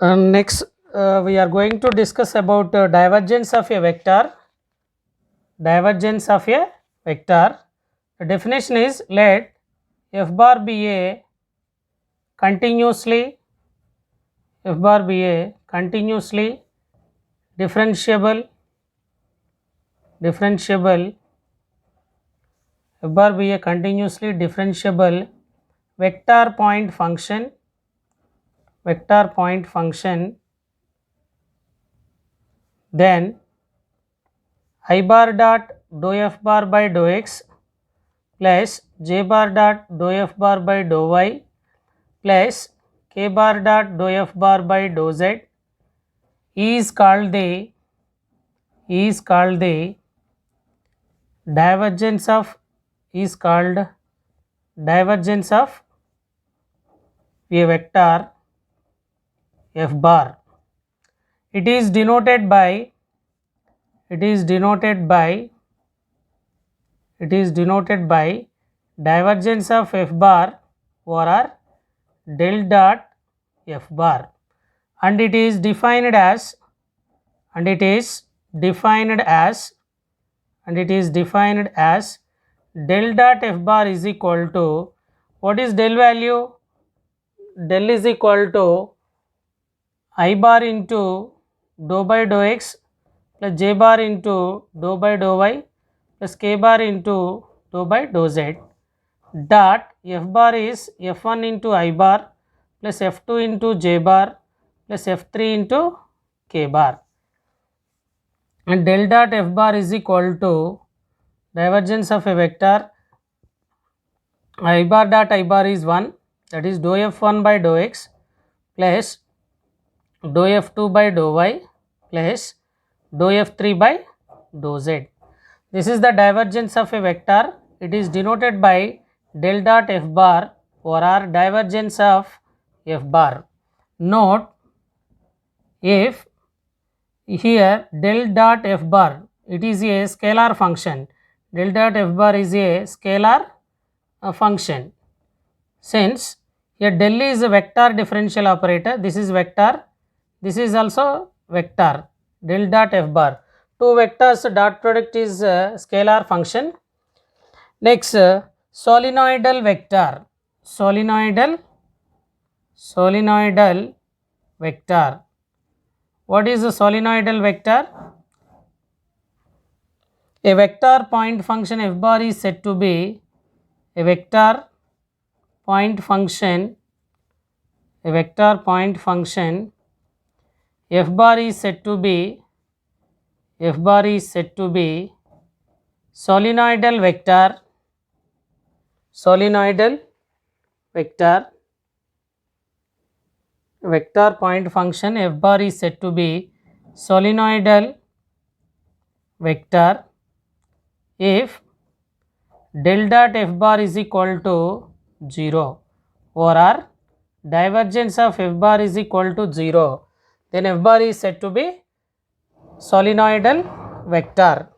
Next, we are going to discuss about divergence of a vector. Divergence of a vector. The definition is, let f bar be a continuously differentiable f bar be a continuously differentiable vector point function, then I bar dot dou f bar by dou x plus j bar dot dou f bar by dou y plus k bar dot dou f bar by dou z is called the divergence of a vector f bar. It is denoted by divergence of f bar over del dot f bar, and it is defined as del dot f bar is equal to, what is del value? Del is equal to I bar into dou by dou x plus j bar into dou by dou y plus k bar into dou by dou z dot f bar is f1 into I bar plus f2 into j bar plus f3 into k bar, and del dot f bar is equal to divergence of a vector I bar dot I bar is 1, that is dou f1 by dou x plus dou f2 by dou y plus dou f3 by dou z. This is the divergence of a vector. It is denoted by del dot f bar or divergence of f bar. Note, if here del dot f bar, it is a scalar function. Del dot f bar is a scalar function. Since here del is a vector differential operator, this is vector, this is also vector, del dot f bar. Two vectors dot product is a scalar function. Next, solenoidal vector. Solenoidal vector. What is a solenoidal vector? A vector point function f bar is said to be a vector point function f bar is said to be solenoidal vector. Vector point function f bar is said to be solenoidal vector if del dot f bar is equal to 0 or divergence of f bar is equal to 0, then f bar is said to be solenoidal vector.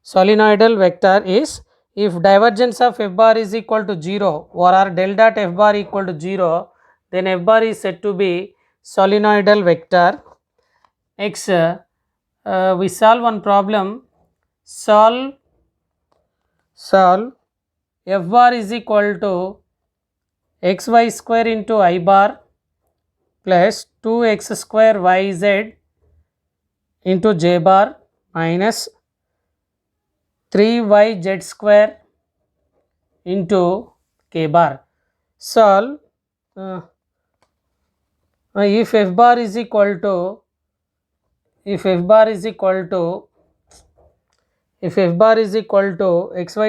Solenoidal vector is if divergence of f bar is equal to 0 or del dot f bar equal to 0, then f bar is said to be solenoidal vector. Next, we solve one problem. Solve f bar is equal to xy square into I bar plus 2x square yz into j bar minus 3yz square into k bar. Solve if f bar is equal to xy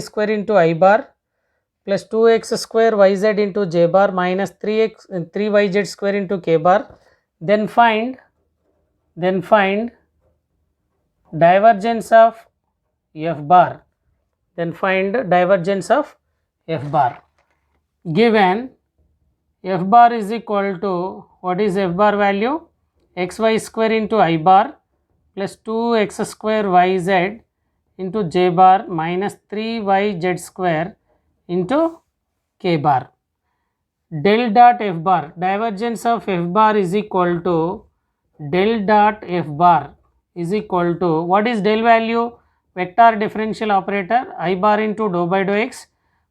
square into I bar plus 2x square yz into j bar minus 3yz square into k bar, then find divergence of f bar. Given f bar is equal to, what is f bar value? xy square into I bar plus 2x square yz into j bar minus 3yz square into k bar. del dot f bar, divergence of f bar is equal to del dot f bar is equal to, what is del value? Vector differential operator I bar into dou by dou x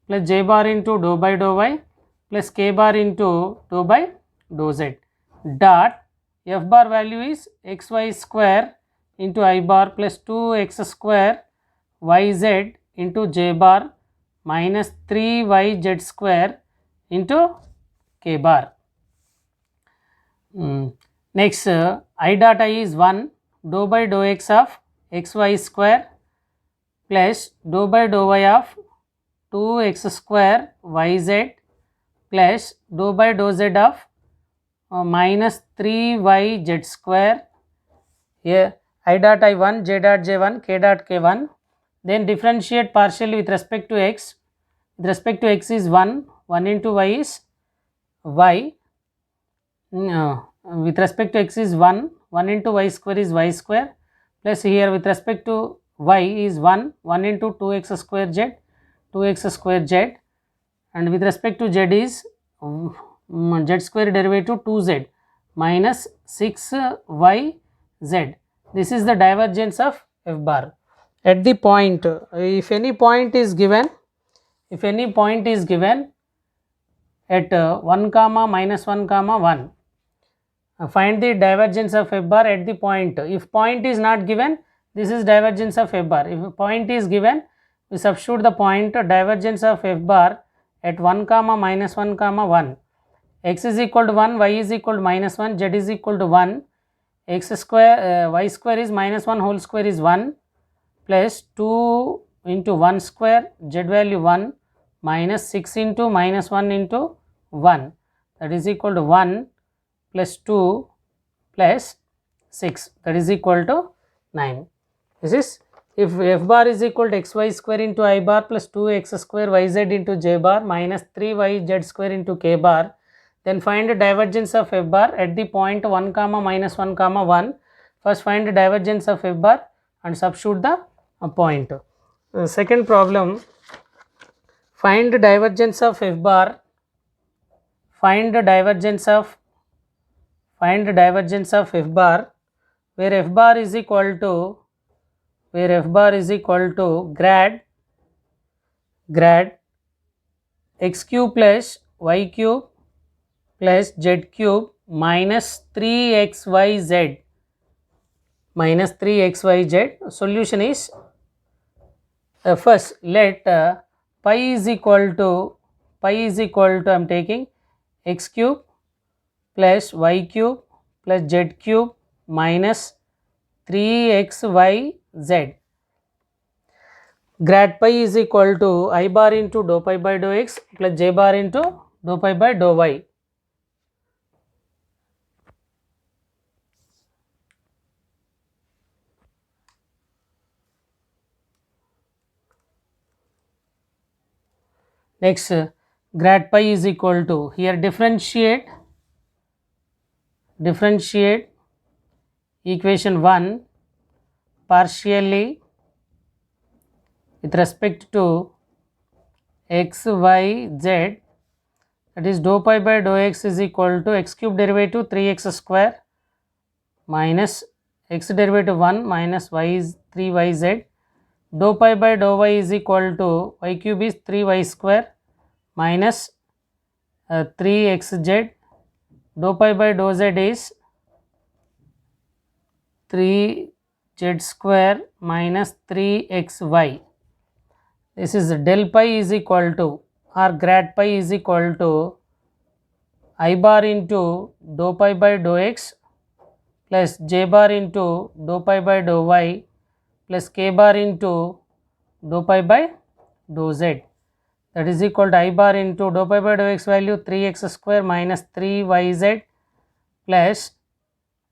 plus j bar into dou by dou y plus k bar into dou by dou z dot f bar value is xy square into I bar plus 2x square yz into j bar minus 3yz square into k bar. Next, I dot I is 1 dou by dou x of xy square plus dou by dou y of 2x square yz plus dou by dou z of minus 3yz square. Here I dot I1, j dot j1, k dot k1. Then differentiate partially with respect to x. With respect to x is 1 into y is y. With respect to x is 1 into y square is y square, plus here with respect to y is 1 into 2x square z, 2x square z, and with respect to z is z square derivative 2z minus 6yz. This is the divergence of f bar. At the point, if any point is given at 1 comma minus 1 comma 1, find the divergence of f bar at the point. If point is not given, this is divergence of f bar. If point is given, we substitute the point divergence of f bar at 1 comma minus 1 comma 1. X is equal to 1, y is equal to minus 1, z is equal to 1, x square y square is minus 1 whole square is 1 plus 2 into 1 square, z value 1 minus 6 into minus 1 into 1, that is equal to 1 plus 2 plus 6, that is equal to 9. This is, if f bar is equal to xy square into I bar plus 2x square yz into j bar minus 3yz square into k bar, then find the divergence of f bar at the point 1 comma minus 1 comma 1. First find the divergence of f bar and substitute the point. Second problem, find the divergence of f bar, find the divergence of f bar where f bar is equal to grad x cube plus y cube plus z cube minus 3xyz minus 3xyz. Solution is, first let pi is equal to I am taking x cube plus y cube plus z cube minus 3xyz. Grad pi is equal to I bar into dou pi by dou x plus j bar into dou pi by dou y. Next, grad pi is equal to, here differentiate equation 1 partially with respect to x, y, z, that is dou pi by dou x is equal to x cube derivative 3x square minus x derivative 1 minus y is 3yz, dou pi by dou y is equal to y cube is 3y square minus 3xz, dou pi by dou z is 3z square minus 3xy. This is del pi is equal to, or grad pi is equal to I bar into dou pi by dou x plus j bar into dou pi by dou y plus k bar into dou pi by dou z, that is equal to I bar into dou pi by dou x value 3x square minus 3yz plus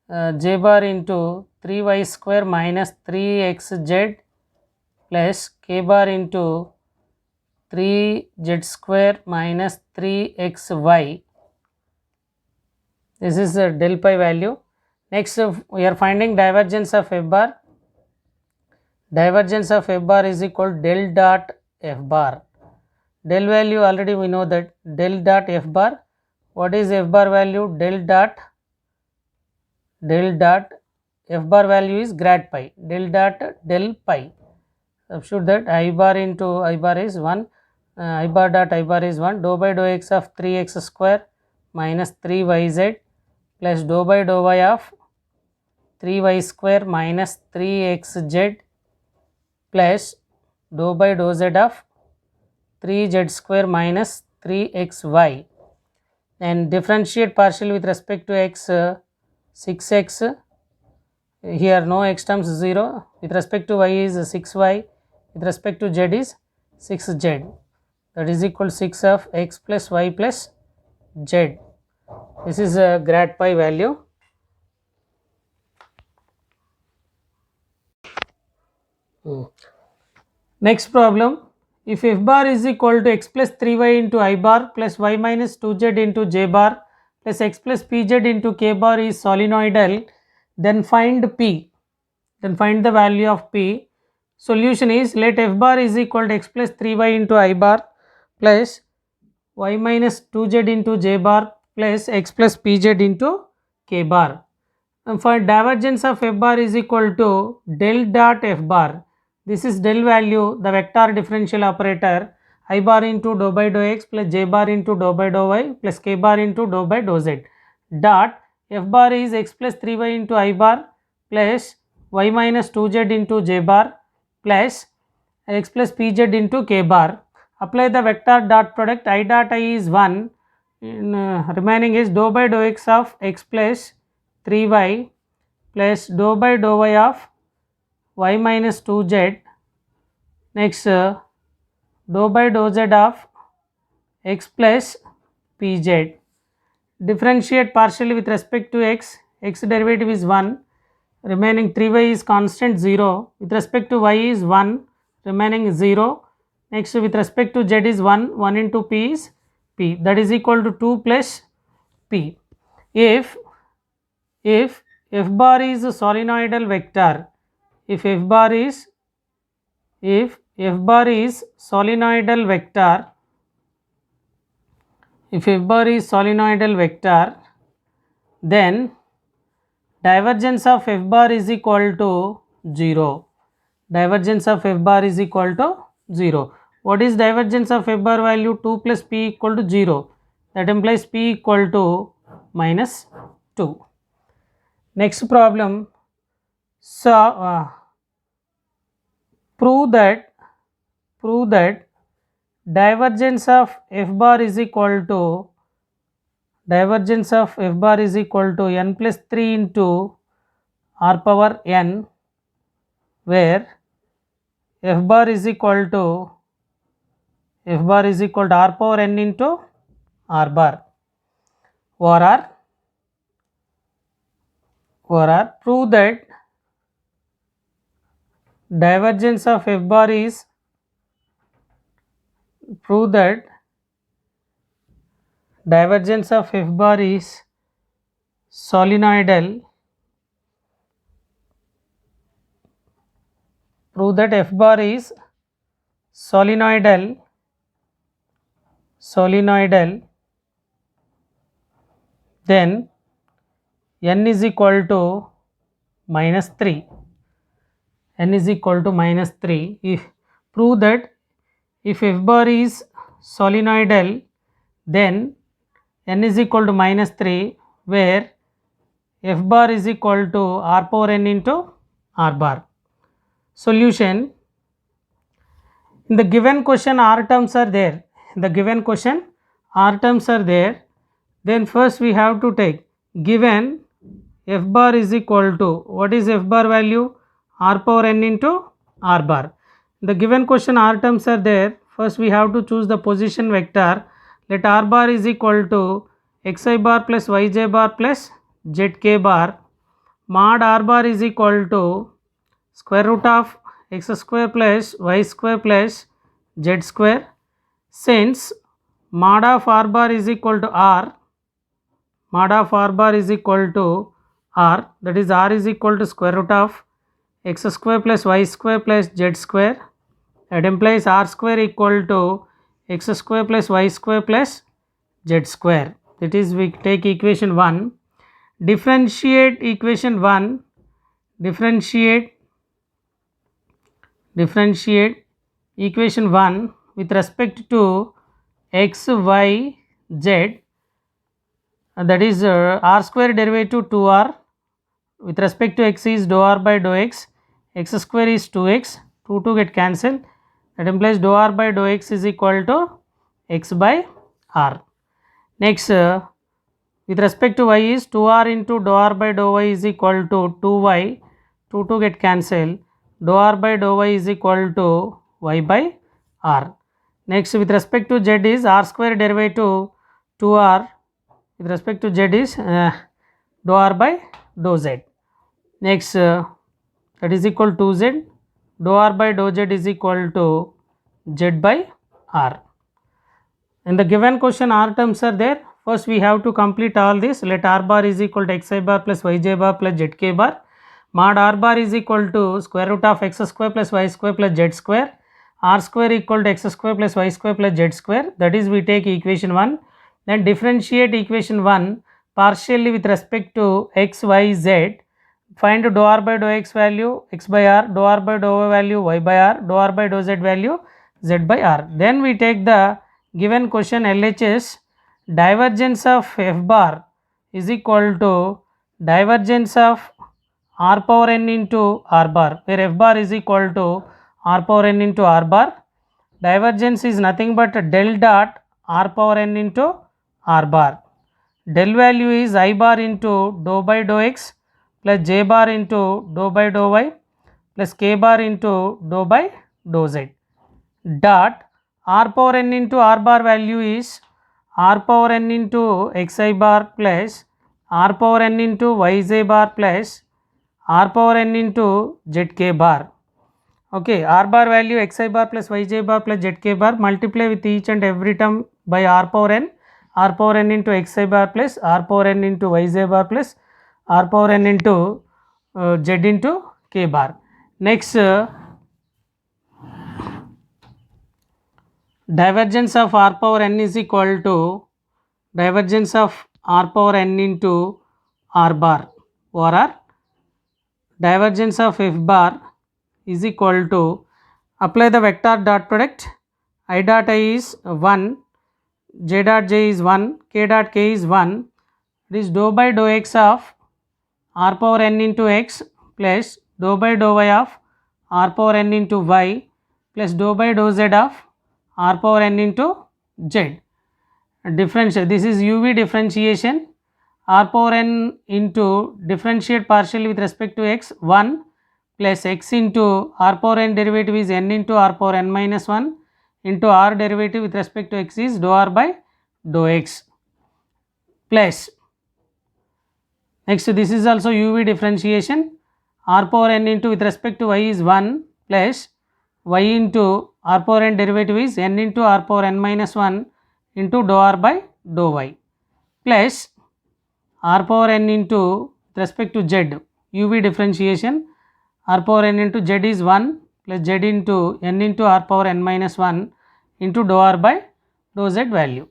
j bar into 3y square minus 3xz plus k bar into 3z square minus 3xy. This is the del pi value. Next, we are finding divergence of f bar. Divergence of f bar is equal to del dot f bar. Del value already we know that del dot f bar what is f bar value? Del dot f bar value is grad pi, del dot del pi. Substitute that I bar into I bar is 1, I bar dot I bar is 1, dou by dou x of 3x square minus 3yz plus dou by dou y of 3y square minus 3xz plus dou by dou z of 3z square minus 3xy, and differentiate partially with respect to x 6x, here no x terms 0, with respect to y is 6y, with respect to z is 6z, that is equal to 6 of x plus y plus z. This is a grad pi value. Next problem, if f bar is equal to x plus 3y into I bar plus y minus 2z into j bar plus x plus pz into k bar is solenoidal, then find p, then find the value of p. Solution is, let f bar is equal to x plus 3y into I bar plus y minus 2z into j bar plus x plus pz into k bar. And for divergence of f bar is equal to del dot f bar. This is del value, the vector differential operator, I bar into dou by dou x plus j bar into dou by dou y plus k bar into dou by dou z. Dot f bar is x plus 3y into I bar plus y minus 2z into j bar plus x plus pz into k bar. Apply the vector dot product, I dot I is 1, remaining is dou by dou x of x plus 3y plus dou by dou y of y minus 2z, next dou by dou z of x plus pz. Differentiate partially with respect to x, x derivative is 1, remaining 3y is constant 0, with respect to y is 1, remaining 0, next with respect to z is 1, 1 into p is p, that is equal to 2 plus p. If f bar is a solenoidal vector, if f bar is solenoidal vector, if f bar is solenoidal vector, then divergence of f bar is equal to 0. Divergence of f bar is equal to 0. What is divergence of f bar value? 2 plus p equal to 0. That implies p equal to minus 2. Next problem, so prove that divergence of f bar is equal to n plus 3 into r power n, where f bar is equal to r power n into r bar or r. Prove that divergence of f bar is solenoidal. Prove that f bar is solenoidal, then n is equal to minus 3. If prove that if f bar is solenoidal, then n is equal to minus 3, where f bar is equal to r power n into r bar. Solution, in the given question r terms are there, then first we have to take given f bar is equal to, what is f bar value? R power n into r bar. The given question r terms are there, first we have to choose the position vector. Let r bar is equal to xi bar plus yj bar plus zk bar, mod r bar is equal to square root of x square plus y square plus z square. Since mod of r bar is equal to r, that is r is equal to square root of x square plus y square plus z square, that implies r square equal to x square plus y square plus z square. that is we take equation 1, differentiate equation 1, differentiate equation 1 with respect to x, y, z, that is r square derivative 2r with respect to x is dou r by dou x, x square is 2x, 2 get cancelled, that implies dou r by dou x is equal to x by r. Next with respect to y is 2r into dou r by dou y is equal to 2y, 2 get cancelled, dou r by dou y is equal to y by r. Next with respect to z is r square derivative 2r with respect to z is dou r by dou z. Next that is equal to 2z, dou r by dou z is equal to z by r. In the given question r terms are there. First we have to complete all this. Let r bar is equal to xi bar plus yj bar plus zk bar. Mod r bar is equal to square root of x square plus y square plus z square. R square equal to x square plus y square plus z square. That is we take equation 1. Then differentiate equation 1 partially with respect to x, y, z. Find dou r by dou x value x by r, dou r by dou y value y by r, dou r by dou z value z by r. Then we take the given question LHS, divergence of f bar is equal to divergence of r power n into r bar, where f bar is equal to r power n into r bar. Divergence is nothing but del dot r power n into r bar. Del value is I bar into dou by dou x plus j bar into dou by dou y plus k bar into dou by dou z. Dot r power n into r bar value is r power n into xi bar plus r power n into yj bar plus r power n into zk bar. Okay, r bar value xi bar plus yj bar plus zk bar, multiply with each and every term by r power n into xi bar plus r power n into yj bar plus r power n into z into k bar. Next divergence of r power n is equal to divergence of r power n into r bar or r. Divergence of f bar is equal to, apply the vector dot product, I dot I is 1, j dot j is 1, k dot k is 1, it is dou by dou x of r power n into x plus dou by dou y of r power n into y plus dou by dou z of r power n into z. Differentiate, this is UV differentiation, r power n into differentiate partially with respect to x 1 plus x into r power n derivative is n into r power n minus 1 into r derivative with respect to x is dou r by dou x plus, next this is also UV differentiation, r power n into with respect to y is 1 plus y into r power n derivative is n into r power n minus 1 into dou r by dou y plus r power n into with respect to z, UV differentiation, r power n into z is 1 plus z into n into r power n minus 1 into dou r by dou z value,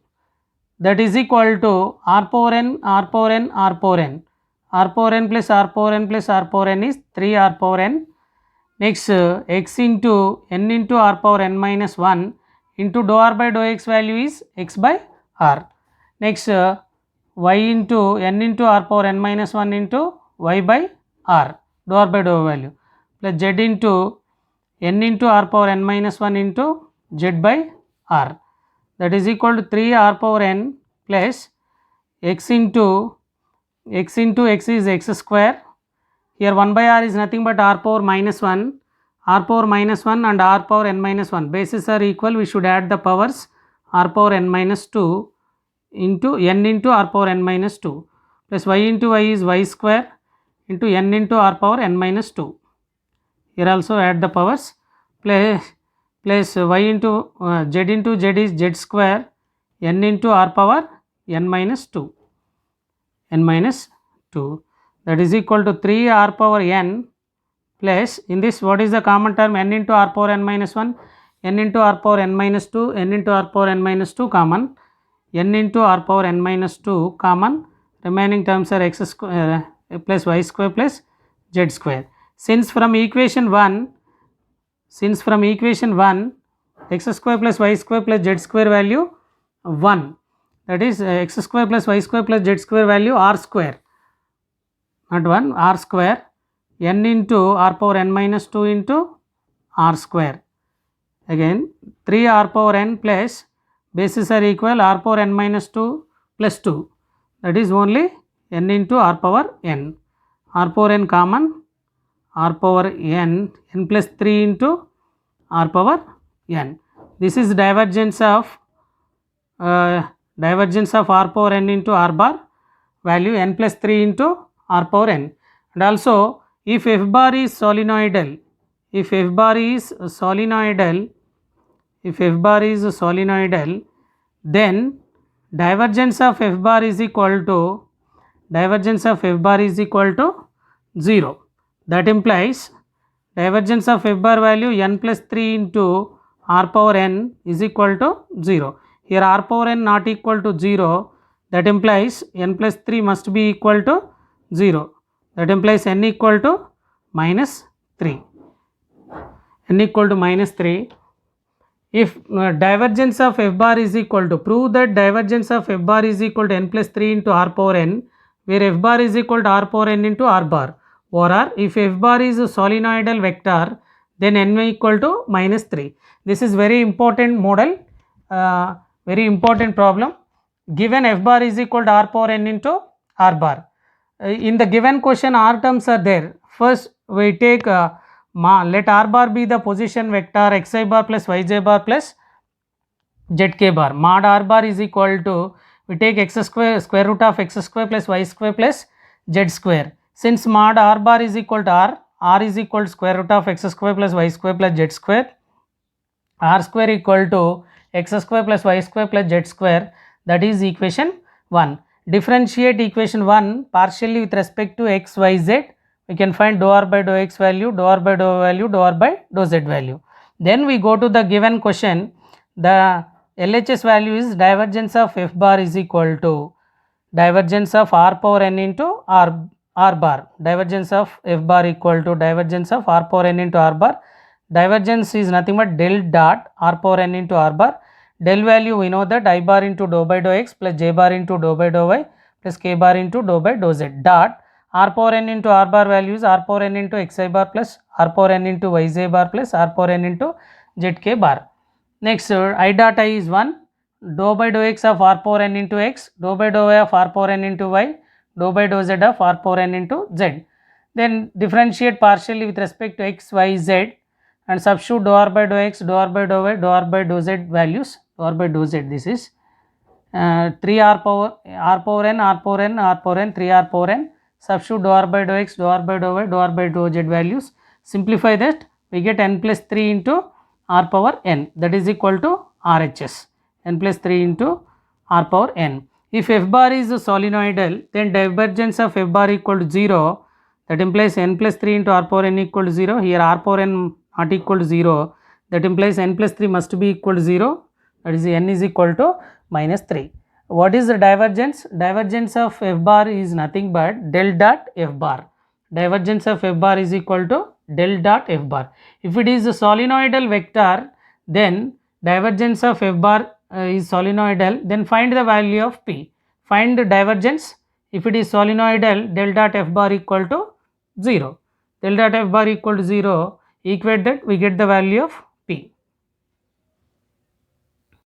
that is equal to r power n, r power n, r power n, r power n plus r power n plus r power n is 3 r power n. Next x into n into r power n minus 1 into dou r by dou x value is x by r. Next y into n into r power n minus 1 into y by r, dou r by dou value, plus z into n into r power n minus 1 into z by r, that is equal to 3 r power n plus x into x is x square, here 1 by r is nothing but r power minus 1, r power minus 1 and r power n minus 1, bases are equal, we should add the powers, r power n minus 2 into n into r power n minus 2 plus y into y is y square into n into r power n minus 2, here also add the powers, plus y into z is z square n into r power n minus 2, that is equal to 3 r power n plus, in this what is the common term, n into r power n minus 1, n into r power n minus 2, n into r power n minus 2 common, n into r power n minus 2 common, remaining terms are x square plus y square plus z square. Since from equation 1 x square plus y square plus z square value 1, that is x square plus y square plus z square value r square, not 1, r square, n into r power n minus 2 into r square. Again 3 r power n plus bases are equal r power n minus 2 plus 2, that is only n into r power n. R power n common, r power n plus 3 into r power n. This is divergence of r power n into r bar value n plus 3 into r power n. And also if f bar is solenoidal, then divergence of f bar is equal to 0. That implies divergence of f bar value n plus 3 into r power n is equal to 0. Here r power n not equal to 0, that implies n plus 3 must be equal to 0. That implies n equal to minus 3. N equal to minus 3. If divergence of f bar is equal to, prove that divergence of f bar is equal to n plus 3 into r power n, where f bar is equal to r power n into r bar, or if f bar is a solenoidal vector, then n equal to minus 3. This is very important model, very important problem. Given f bar is equal to r power n into r bar. In the given question r terms are there. First we take let r bar be the position vector xi bar plus yj bar plus zk bar. Mod r bar is equal to, we take x square, square root of x square plus y square plus z square. Since mod r bar is equal to r is equal to square root of x square plus y square plus z square, r square equal to x square plus y square plus z square, that is equation 1. Differentiate equation 1 partially with respect to x, y, z. We can find dou r by dou x value, dou r by dou y value, dou r by dou z value. Then we go to the given question. The LHS value is divergence of f bar is equal to divergence of r power n into r bar. Divergence of f bar equal to divergence of r power n into r bar. Divergence is nothing but del dot r power n into r bar. Del value we know that I bar into dou by dou x plus j bar into dou by dou y plus k bar into dou by dou z. Dot r power n into r bar value is r power n into xi bar plus r power n into yj bar plus r power n into zk bar. Next I dot I is 1, dou by dou x of r power n into x, dou by dou y of r power n into y, dou by dou z of r power n into z. Then differentiate partially with respect to x, y, z and substitute dou r by dou x, dou r by dou y, dou r by dou z values, dou r by dou z. This is 3r power n, r power n, r power n, 3r power n. Substitute dou r by dou x, dou r by dou y, dou r by dou z values. Simplify that, we get n plus 3 into r power n, that is equal to RHS, n plus 3 into r power n. If f bar is solenoidal, then divergence of f bar equal to 0, that implies n plus 3 into r power n equal to 0. Here r power n not equal to 0, that implies n plus 3 must be equal to 0, that is n is equal to minus 3. What is the divergence? Divergence of f bar is nothing but del dot f bar. Divergence of f bar is equal to del dot f bar. If it is a solenoidal vector, then divergence of f bar is solenoidal, then find the value of p. Find the divergence. If it is solenoidal, del dot f bar equal to 0. Del dot f bar equal to 0, equate that, we get the value of